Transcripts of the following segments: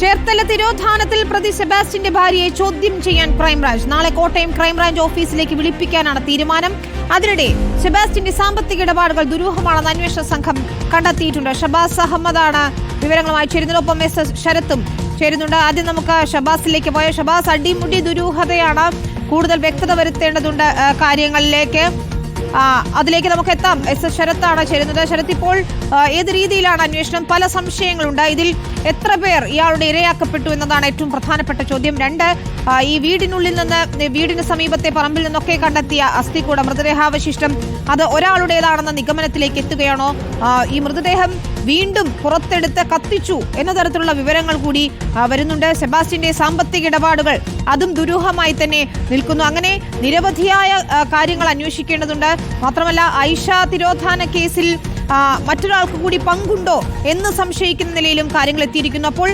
ചേർത്തല തിരോധാനത്തിൽ പ്രതി സെബാസ്റ്റ്യന്റെ ഭാര്യയെ ചോദ്യം ചെയ്യാൻ ക്രൈംബ്രാഞ്ച്. നാളെ കോട്ടയം ക്രൈംബ്രാഞ്ച് ഓഫീസിലേക്ക് വിളിപ്പിക്കാനാണ് തീരുമാനം. അതിനിടെ സെബാസ്റ്റ്യന്റെ സാമ്പത്തിക ഇടപാടുകൾ ദുരൂഹമാണെന്ന് അന്വേഷണ സംഘം കണ്ടെത്തിയിട്ടുണ്ട്. ഷബാസ് അഹമ്മദാണ് വിവരങ്ങളുമായി ചേരുന്നത്. ഒപ്പം എസ് ശരത്തും ചേരുന്നുണ്ട്. ആദ്യം നമുക്ക് ഷബാസിലേക്ക് പോയ ഷബാസ്, അടിമുടി ദുരൂഹതയാണ്. കൂടുതൽ വ്യക്തത വരുത്തേണ്ടതുണ്ട് കാര്യങ്ങളിലേക്ക്. അതിലേക്ക് നമുക്ക് എത്താം. എസ് ശരത്താണ് ചേരുന്നത്. ശരത്ത്, ഇപ്പോൾ ഏത് രീതിയിലാണ് അന്വേഷണം? പല സംശയങ്ങളുണ്ട്. ഇതിൽ എത്ര പേർ ഇയാളുടെ ഇരയാക്കപ്പെട്ടു എന്നതാണ് ഏറ്റവും പ്രധാനപ്പെട്ട ചോദ്യം. രണ്ട്, ഈ വീടിനുള്ളിൽ നിന്ന്, വീടിന് സമീപത്തെ പറമ്പിൽ നിന്നൊക്കെ കണ്ടെത്തിയ അസ്ഥികൂട മൃതദേഹാവശിഷ്ടം അത് ഒരാളുടേതാണെന്ന നിഗമനത്തിലേക്ക് എത്തുകയാണോ? ഈ മൃതദേഹം വീണ്ടും പുറത്തെടുത്ത് കത്തിച്ചു എന്ന തരത്തിലുള്ള വിവരങ്ങൾ കൂടി വരുന്നുണ്ട്. സെബാസ്റ്റ്യന്റെ സാമ്പത്തിക ഇടപാടുകൾ അതും ദുരൂഹമായി തന്നെ നിൽക്കുന്നു. അങ്ങനെ നിരവധിയായ കാര്യങ്ങൾ അന്വേഷിക്കേണ്ടതുണ്ട്. മാത്രമല്ല, ഐഷ തിരോധാന കേസിൽ മറ്റൊരാൾക്ക് കൂടി പങ്കുണ്ടോ എന്ന് സംശയിക്കുന്ന നിലയിലും കാര്യങ്ങൾ എത്തിയിരിക്കുന്നു. അപ്പോൾ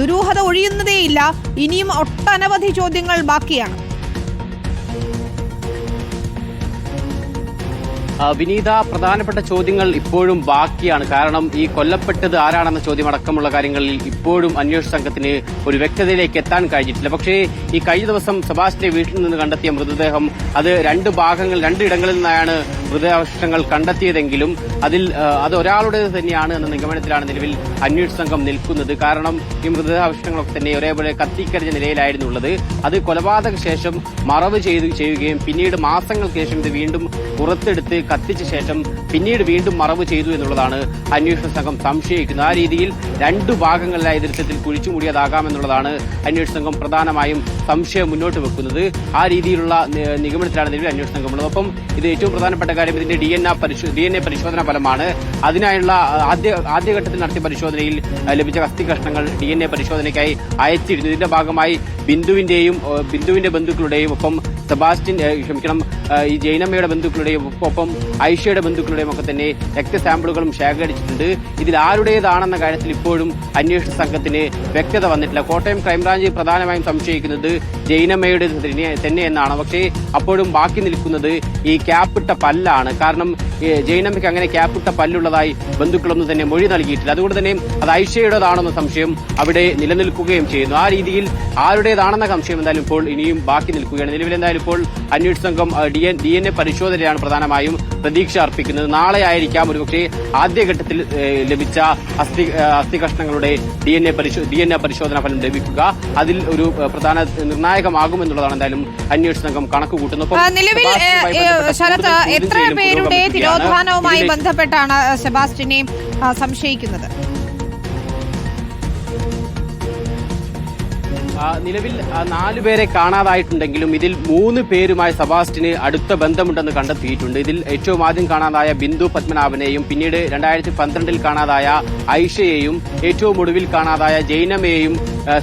ദുരൂഹത ഒഴിയുന്നതേയില്ല. ഇനിയും ഒട്ടനവധി ചോദ്യങ്ങൾ ബാക്കിയാണ്. വിനീത, പ്രധാനപ്പെട്ട ചോദ്യങ്ങൾ ഇപ്പോഴും ബാക്കിയാണ്. കാരണം ഈ കൊല്ലപ്പെട്ടത് ആരാണെന്ന ചോദ്യം അടക്കമുള്ള കാര്യങ്ങളിൽ ഇപ്പോഴും അന്വേഷണ സംഘത്തിന് ഒരു വ്യക്തതയിലേക്ക് എത്താൻ കഴിഞ്ഞിട്ടില്ല. പക്ഷേ ഈ കഴിഞ്ഞ ദിവസം സെബാസ്റ്റ്യന്റെ വീട്ടിൽ നിന്ന് കണ്ടെത്തിയ മൃതദേഹം അത് രണ്ടിടങ്ങളിൽ നിന്നാണ് മൃതദേഹാവശിഷ്ടങ്ങൾ കണ്ടെത്തിയതെങ്കിലും അത് ഒരാളുടേത് തന്നെയാണ് എന്ന നിഗമനത്തിലാണ് നിലവിൽ അന്വേഷണ സംഘം നിൽക്കുന്നത്. കാരണം ഈ മൃതദേഹാവശിഷ്ടങ്ങളൊക്കെ തന്നെ ഒരേപോലെ കത്തിക്കരിഞ്ഞ നിലയിലായിരുന്നു ഉള്ളത്. അത് കൊലപാതക ശേഷം മറവ് ചെയ്യുകയും പിന്നീട് മാസങ്ങൾക്ക് ശേഷം ഇത് വീണ്ടും പുറത്തെടുത്ത് കത്തിച്ച ശേഷം പിന്നീട് വീണ്ടും മറവ് ചെയ്തു എന്നുള്ളതാണ് അന്വേഷണ സംഘം സംശയിക്കുന്നത്. ആ രീതിയിൽ രണ്ടു ഭാഗങ്ങളിലായ ദൃശ്യത്തിൽ കുഴിച്ചുമൂടിയതാകാമെന്നുള്ളതാണ് അന്വേഷണ സംഘം പ്രധാനമായും സംശയം മുന്നോട്ട് വെക്കുന്നത്. ആ രീതിയിലുള്ള നിഗമനത്തിലാണ് നിലവിൽ അന്വേഷണ സംഘം ഉള്ളത്. ഒപ്പം ഇത് ഏറ്റവും പ്രധാനപ്പെട്ട കാര്യം ഇതിന്റെ DNA പരിശോധനാ ഫലമാണ്. അതിനായുള്ള ആദ്യഘട്ടത്തിൽ നടത്തിയ പരിശോധനയിൽ ലഭിച്ച അസ്ഥി കഷ്ണങ്ങൾ DNA പരിശോധനയ്ക്കായി അയച്ചിരുന്നു. ഇതിന്റെ ഭാഗമായി ബിന്ദുവിന്റെ ബന്ധുക്കളുടെയും ഒപ്പം ഈ ജൈനമ്മയുടെ ബന്ധുക്കളുടെയും ഒപ്പം ഐഷയുടെ ബന്ധുക്കളുടെയും ഒക്കെ തന്നെ രക്തസാമ്പിളുകളും ശേഖരിച്ചിട്ടുണ്ട്. ഇതിൽ ആരുടേതാണെന്ന കാര്യത്തിൽ ഇപ്പോഴും അന്വേഷണ സംഘത്തിന് വ്യക്തത വന്നിട്ടില്ല. കോട്ടയം ക്രൈംബ്രാഞ്ച് പ്രധാനമായും സംശയിക്കുന്നത് ജൈനമ്മയുടെ തന്നെ എന്നാണ്. പക്ഷേ അപ്പോഴും ബാക്കി നിൽക്കുന്നത് ഈ ക്യാപ്പിട്ട പല്ലാണ്. കാരണം ജൈനമ്മയ്ക്ക് അങ്ങനെ ക്യാപ്പിട്ട പല്ലുള്ളതായി ബന്ധുക്കളൊന്നും തന്നെ മൊഴി നൽകിയിട്ടില്ല. അതുകൊണ്ട് തന്നെ അത് ഐഷയുടേതാണെന്ന സംശയം അവിടെ നിലനിൽക്കുകയും ചെയ്യുന്നു. ആ രീതിയിൽ ആരുടേതാണെന്ന സംശയം എന്തായാലും ഇപ്പോൾ ഇനിയും ബാക്കി നിൽക്കുകയാണ്. നിലവിൽ എന്തായാലും ഇപ്പോൾ അന്വേഷണ സംഘം DNA പരിശോധനയാണ് പ്രധാനമായും പ്രതീക്ഷ അർപ്പിക്കുന്നത്. നാളെ ആയിരിക്കാം ഒരുപക്ഷെ ആദ്യഘട്ടത്തിൽ ലഭിച്ച അസ്ഥി കഷ്ണങ്ങളുടെ DNA പരിശോധനാ ഫലം ലഭിക്കുക. അതിൽ ഒരു പ്രധാന നിർണായകമാകുമെന്നുള്ളതാണ് എന്തായാലും അന്വേഷണ സംഘം കണക്ക് കൂട്ടുന്നത്. നിലവിൽ ശരത്, എത്ര പേരുടെ തിരോധാനവുമായി ബന്ധപ്പെട്ടാണ് സെബാസ്റ്റ്യനെ സംശയിക്കുന്നത്? നിലവിൽ 4 പേരെ കാണാതായിട്ടുണ്ടെങ്കിലും ഇതിൽ 3 പേരുമായി സെബാസ്റ്റ്യന് അടുത്ത ബന്ധമുണ്ടെന്ന് കണ്ടെത്തിയിട്ടുണ്ട്. ഇതിൽ ഏറ്റവും ആദ്യം കാണാതായ ബിന്ദു പത്മനാഭനെയും പിന്നീട് 2012 കാണാതായ ഐഷയെയും ഏറ്റവും ഒടുവിൽ കാണാതായ ജൈനമ്മയെയും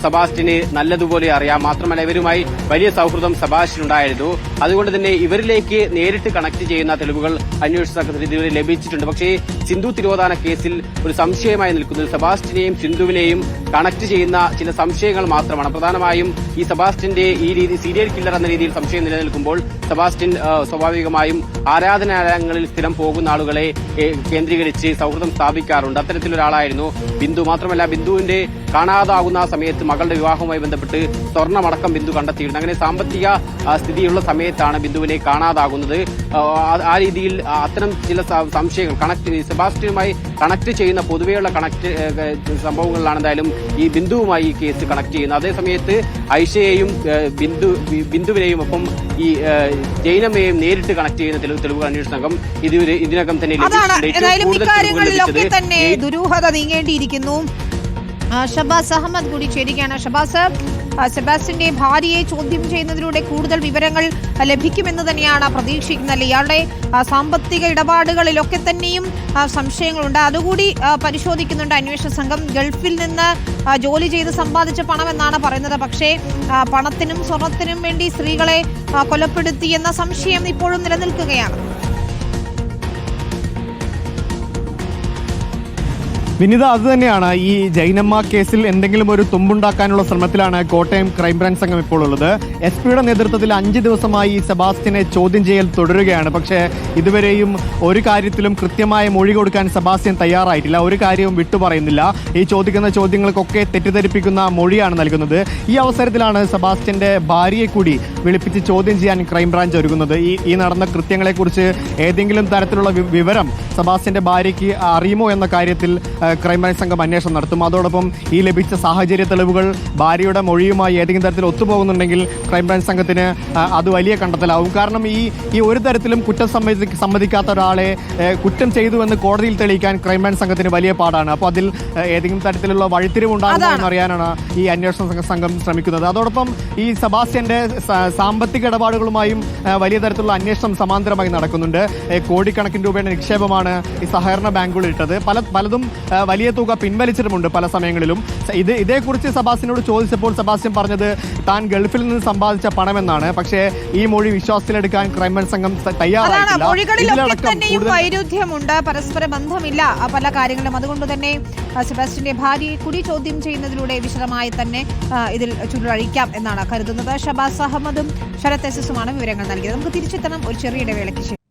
സെബാസ്റ്റ്യന് നല്ലതുപോലെ അറിയാം. മാത്രമല്ല, ഇവരുമായി വലിയ സൗഹൃദം സെബാസ്റ്റ്യനുണ്ടായിരുന്നു. അതുകൊണ്ട് തന്നെ ഇവരിലേക്ക് നേരിട്ട് കണക്ട് ചെയ്യുന്ന തെളിവുകൾ അന്വേഷണ സംഘത്തിന് ഇതുവരെ ലഭിച്ചിട്ടുണ്ട്. പക്ഷേ സിന്ധു തിരോധാന കേസിൽ ഒരു സംശയമായി നിൽക്കുന്നത് സെബാസ്റ്റ്യനെയും സിന്ധുവിനെയും കണക്ട് ചെയ്യുന്ന ചില സംശയങ്ങൾ മാത്രമാണ്. പ്രധാനമായും ഈ സെബാസ്റ്റ്യന്റെ ഈ രീതി സീരിയൽ കില്ലർ എന്ന രീതിയിൽ സംശയം നിലനിൽക്കുമ്പോൾ സെബാസ്റ്റ്യൻ സ്വാഭാവികമായും ആരാധനാലയങ്ങളിൽ സ്ഥിരം പോകുന്ന ആളുകളെ കേന്ദ്രീകരിച്ച് സൗഹൃദം സ്ഥാപിക്കാറുണ്ട്. അത്തരത്തിലൊരാളായിരുന്നു ബിന്ദു. മാത്രമല്ല, ബിന്ദുവിന്റെ കാണാതാകുന്ന സമയത്ത് മകളുടെ വിവാഹവുമായി ബന്ധപ്പെട്ട് സ്വർണ്ണമടക്കം ബിന്ദു കണ്ടെത്തിയിരുന്നു. അങ്ങനെ സാമ്പത്തിക സ്ഥിതിയുള്ള സമയത്താണ് ബിന്ദുവിനെ കാണാതാകുന്നത്. ആ രീതിയിൽ അത്തരം ചില സംശയങ്ങൾ സെബാസ്റ്റ്യനുമായി കണക്ട് ചെയ്യുന്ന പൊതുവെയുള്ള സംഭവങ്ങളിലാണ് എന്തായാലും ഈ ബിന്ദുവുമായി ഈ കേസ് കണക്ട് ചെയ്യുന്നത്. അതേസമയത്ത് ഐഷയെയും ബിന്ദുവിനെയും ഒപ്പം ഈ ജൈനമ്മയെയും നേരിട്ട് കണക്ട് ചെയ്യുന്ന തെളിവുകൾ അന്വേഷണ സംഘം ഇതിനകം തന്നെ തന്നെ ദുരൂഹത നീങ്ങേണ്ടിയിരിക്കുന്നു. ഷബാസ് അഹമ്മദ് കൂടി ചേരുകയാണ്. ഷബാസ്, സെബാസ്റ്റ്യന്റെ ഭാര്യയെ ചോദ്യം ചെയ്യുന്നതിലൂടെ കൂടുതൽ വിവരങ്ങൾ ലഭിക്കുമെന്ന് തന്നെയാണ് പ്രതീക്ഷിക്കുന്നത്. ഇയാളുടെ സാമ്പത്തിക ഇടപാടുകളിലൊക്കെ തന്നെയും സംശയങ്ങളുണ്ട്. അതുകൂടി പരിശോധിക്കുന്നുണ്ട് അന്വേഷണ സംഘം. ഗൾഫിൽ നിന്ന് ജോലി ചെയ്ത് സമ്പാദിച്ച പണമെന്നാണ് പറയുന്നത്. പക്ഷേ പണത്തിനും സ്വർണത്തിനും വേണ്ടി സ്ത്രീകളെ കൊലപ്പെടുത്തിയെന്ന സംശയം ഇപ്പോഴും നിലനിൽക്കുകയാണ്. വിനിത, അത് തന്നെയാണ് ഈ ജൈനമ്മ കേസിൽ എന്തെങ്കിലും ഒരു തുമ്പുണ്ടാക്കാനുള്ള ശ്രമത്തിലാണ് കോട്ടയം ക്രൈംബ്രാഞ്ച് സംഘം ഇപ്പോൾ ഉള്ളത്. എസ് പിയുടെ നേതൃത്വത്തിൽ 5 ദിവസമായി സെബാസ്റ്റ്യനെ ചോദ്യം ചെയ്യൽ തുടരുകയാണ്. പക്ഷേ ഇതുവരെയും ഒരു കാര്യത്തിലും കൃത്യമായ മൊഴി കൊടുക്കാൻ സെബാസ്റ്റ്യൻ തയ്യാറായിട്ടില്ല. ഒരു കാര്യവും വിട്ടുപറയുന്നില്ല. ഈ ചോദിക്കുന്ന ചോദ്യങ്ങൾക്കൊക്കെ തെറ്റിദ്ധരിപ്പിക്കുന്ന മൊഴിയാണ് നൽകുന്നത്. ഈ അവസരത്തിലാണ് സെബാസ്റ്റ്യന്റെ ഭാര്യയെ കൂടി വിളിപ്പിച്ച് ചോദ്യം ചെയ്യാൻ ക്രൈംബ്രാഞ്ച് ഒരുങ്ങുന്നത്. ഈ നടന്ന കൃത്യങ്ങളെക്കുറിച്ച് ഏതെങ്കിലും തരത്തിലുള്ള വിവരം സെബാസ്റ്റ്യന്റെ ഭാര്യയ്ക്ക് അറിയുമോ എന്ന കാര്യത്തിൽ ക്രൈംബ്രാഞ്ച് സംഘം അന്വേഷണം നടത്തും. അതോടൊപ്പം ഈ ലഭിച്ച സാഹചര്യ തെളിവുകൾ ഭാര്യയുടെ മൊഴിയുമായി ഏതെങ്കിലും തരത്തിൽ ഒത്തുപോകുന്നുണ്ടെങ്കിൽ ക്രൈംബ്രാഞ്ച് സംഘത്തിന് അത് വലിയ കണ്ടെത്തലാവും. കാരണം ഈ ഒരു തരത്തിലും കുറ്റം സമ്മതിക്കാത്ത ഒരാളെ കുറ്റം ചെയ്തുവെന്ന് കോടതിയിൽ തെളിയിക്കാൻ ക്രൈംബ്രാഞ്ച് സംഘത്തിന് വലിയ പാടാണ്. അപ്പോൾ അതിൽ ഏതെങ്കിലും തരത്തിലുള്ള വഴിത്തിരിവുണ്ടാകുമോ എന്നറിയാനാണ് ഈ അന്വേഷണ സംഘം ശ്രമിക്കുന്നത്. അതോടൊപ്പം ഈ സെബാസ്റ്റ്യന്റെ സാമ്പത്തിക ഇടപാടുകളുമായും വലിയ തരത്തിലുള്ള അന്വേഷണം സമാന്തരമായി നടക്കുന്നുണ്ട്. കോടിക്കണക്കിന് രൂപയുടെ നിക്ഷേപമാണ് ഈ സഹകരണ ബാങ്കുകൾ ഇട്ടത്. പലതും വലിയ തുക പിൻവലിച്ചിട്ടുമുണ്ട് പല സമയങ്ങളിലും. ഇതേക്കുറിച്ച് സെബാസ്റ്റ്യനോട് ചോദിച്ചപ്പോൾ സെബാസ്റ്റ്യൻ പറഞ്ഞത് താൻ ഗൾഫിൽ നിന്ന് സമ്പാദിച്ച പണമെന്നാണ്. പക്ഷേ ഈ മൊഴി വിശ്വാസത്തിലെടുക്കാൻ ക്രൈംബ്രാഞ്ച് സംഘം തയ്യാറായിട്ടില്ല. വൈരുദ്ധ്യമുണ്ട്, പരസ്പര ബന്ധമില്ല പല കാര്യങ്ങളും. അതുകൊണ്ട് തന്നെ സെബാസ്റ്റ്യന്റെ ഭാര്യയെ കൂടി ചോദ്യം ചെയ്യുന്നതിലൂടെ വിശദമായി തന്നെ ഇതിൽ ചുരുളഴിക്കാം എന്നാണ് കരുതുന്നത്. ഷബാസ് അഹമ്മദും ശരത് എസുമാണ് വിവരങ്ങൾ നൽകിയത്. നമുക്ക് തിരിച്ചെത്തണം ഒരു ചെറിയ ഇടവേളയ്ക്ക് ശേഷം.